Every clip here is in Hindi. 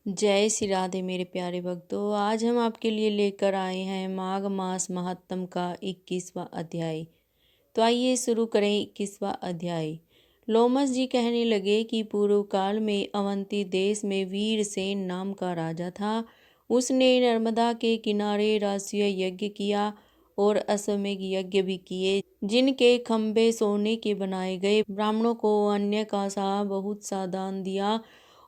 जय श्री राधे मेरे प्यारे भक्तों। आज हम आपके लिए लेकर आए हैं माघ मास महात्म का 21वां अध्याय। तो आइए शुरू करें 21वां अध्याय। लोमस जी कहने लगे कि पूर्व काल में अवंती देश में वीरसेन नाम का राजा था। उसने नर्मदा के किनारे राष्ट्रीय यज्ञ किया और अश्वमेघ यज्ञ भी किए, जिनके खंभे सोने के बनाए गए। ब्राह्मणों को अन्य का सा बहुत सा दान दिया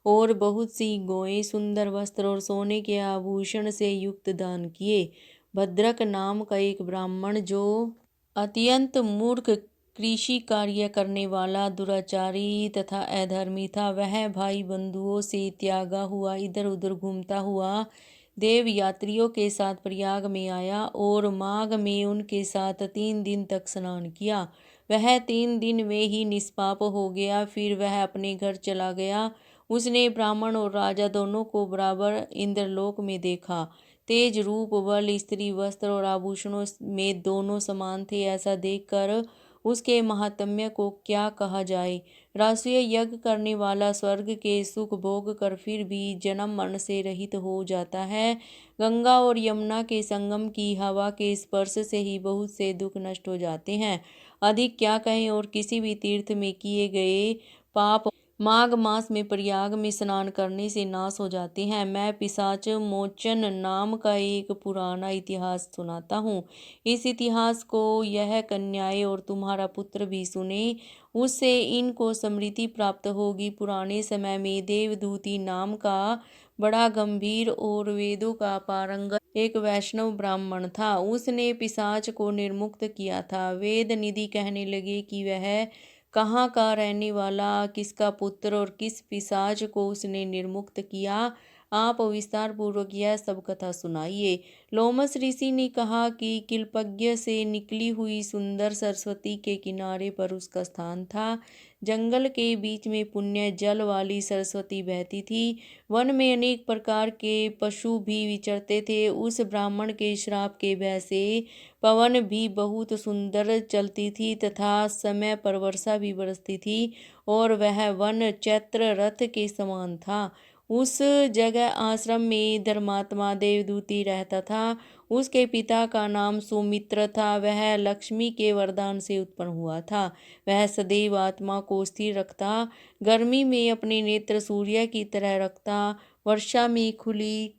और बहुत सी गौएं, सुंदर वस्त्र और सोने के आभूषण से युक्त दान किए। भद्रक नाम का एक ब्राह्मण, जो अत्यंत मूर्ख, कृषि कार्य करने वाला, दुराचारी तथा अधर्मी था, वह भाई बंधुओं से त्यागा हुआ इधर उधर घूमता हुआ देव यात्रियों के साथ प्रयाग में आया और माघ में उनके साथ 3 दिन तक स्नान किया। वह 3 दिन में ही निष्पाप हो गया। फिर वह अपने घर चला गया। उसने ब्राह्मण और राजा दोनों को बराबर इंद्रलोक में देखा। तेज, रूप, बल, स्त्री, वस्त्र और आभूषणों में दोनों समान थे। ऐसा देखकर उसके महात्म्य को क्या कहा जाए। राष्ट्रीय यज्ञ करने वाला स्वर्ग के सुख भोग कर फिर भी जन्म मरण से रहित हो जाता है। गंगा और यमुना के संगम की हवा के स्पर्श से ही बहुत से दुख नष्ट हो जाते हैं। अधिक क्या कहें, और किसी भी तीर्थ में किए गए पाप माघ मास में प्रयाग में स्नान करने से नाश हो जाते हैं। मैं पिशाच मोचन नाम का एक पुराना इतिहास सुनाता हूँ। इस इतिहास को यह कन्याएं और तुम्हारा पुत्र भी सुने, उससे इनको समृद्धि प्राप्त होगी। पुराने समय में देवदूती नाम का बड़ा गंभीर और वेदों का पारंगत एक वैष्णव ब्राह्मण था। उसने पिशाच को निर्मुक्त किया था। वेद निधि कहने लगे कि वह कहाँ का रहने वाला, किसका पुत्र और किस पिशाच को उसने निर्मुक्त किया, आप विस्तार पूर्वक यह सब कथा सुनाइए। लोमस ऋषि ने कहा कि किल्पज्ञ से निकली हुई सुंदर सरस्वती के किनारे पर उसका स्थान था। जंगल के बीच में पुण्य जल वाली सरस्वती बहती थी। वन में अनेक प्रकार के पशु भी विचरते थे। उस ब्राह्मण के श्राप के भय से पवन भी बहुत सुंदर चलती थी तथा समय पर वर्षा भी बरसती थी और वह वन चैत्र रथ के समान था। उस जगह आश्रम में धर्मात्मा देवदूती रहता था। उसके पिता का नाम सुमित्र था। वह लक्ष्मी के वरदान से उत्पन्न हुआ था। वह सदैव आत्मा को स्थिर रखता, गर्मी में अपने नेत्र सूर्य की तरह रखता, वर्षा में खुली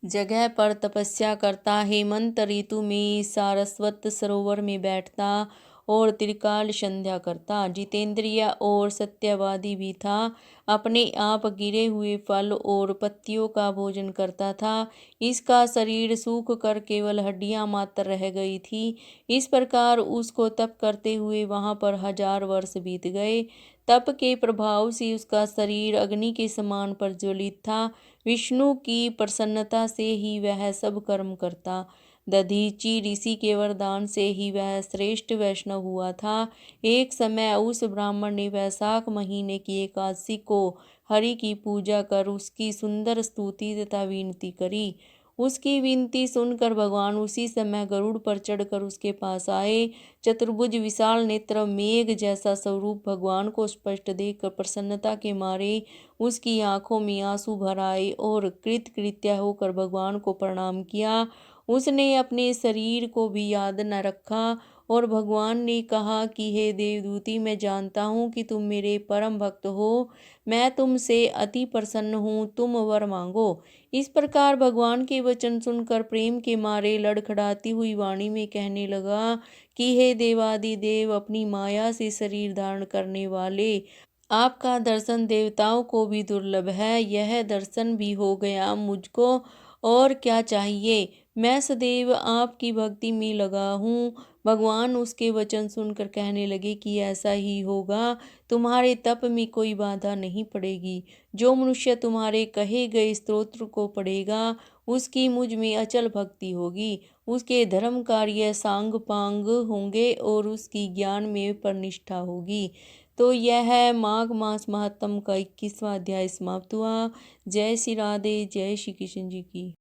जगह पर तपस्या करता, हेमंत ऋतु में सारस्वत सरोवर में बैठता और त्रिकाल संध्या करता। जितेंद्रिय और सत्यवादी भी था। अपने आप गिरे हुए फल और पत्तियों का भोजन करता था। इसका शरीर सूख कर केवल हड्डियां मात्र रह गई थी। इस प्रकार उसको तप करते हुए वहां पर 1000 वर्ष बीत गए। तप के प्रभाव से उसका शरीर अग्नि के समान प्रज्वलित था। विष्णु की प्रसन्नता से ही वह सब कर्म करता। दधीचि ऋषि के वरदान से ही वह श्रेष्ठ वैष्णव हुआ था। एक समय उस ब्राह्मण ने वैशाख महीने की एकादशी को हरि की पूजा कर उसकी सुंदर स्तुति तथा विनती करी। उसकी विनती सुनकर भगवान उसी समय गरुड़ पर चढ़कर उसके पास आए। चतुर्भुज, विशाल नेत्र, मेघ जैसा स्वरूप भगवान को स्पष्ट देखकर प्रसन्नता के मारे उसकी आंखों में आंसू भर आए और कृतकृत्य होकर भगवान को प्रणाम किया। उसने अपने शरीर को भी याद न रखा और भगवान ने कहा कि हे देवदूती, मैं जानता हूँ कि तुम मेरे परम भक्त हो। मैं तुमसे अति प्रसन्न हूँ, तुम वर मांगो। इस प्रकार भगवान के वचन सुनकर प्रेम के मारे लड़खड़ाती हुई वाणी में कहने लगा कि हे देवादिदेव, अपनी माया से शरीर धारण करने वाले, आपका दर्शन देवताओं को भी दुर्लभ है। यह दर्शन भी हो गया, मुझको और क्या चाहिए। मैं सदैव आपकी भक्ति में लगा हूँ। भगवान उसके वचन सुनकर कहने लगे कि ऐसा ही होगा। तुम्हारे तप में कोई बाधा नहीं पड़ेगी। जो मनुष्य तुम्हारे कहे गए स्तोत्र को पढ़ेगा, उसकी मुझ में अचल भक्ति होगी। उसके धर्म कार्य सांग पांग होंगे और उसकी ज्ञान में परनिष्ठा होगी। तो यह माघ मास महात्म का 21वां अध्याय समाप्त हुआ। जय श्री राधे, जय श्री कृष्ण जी की।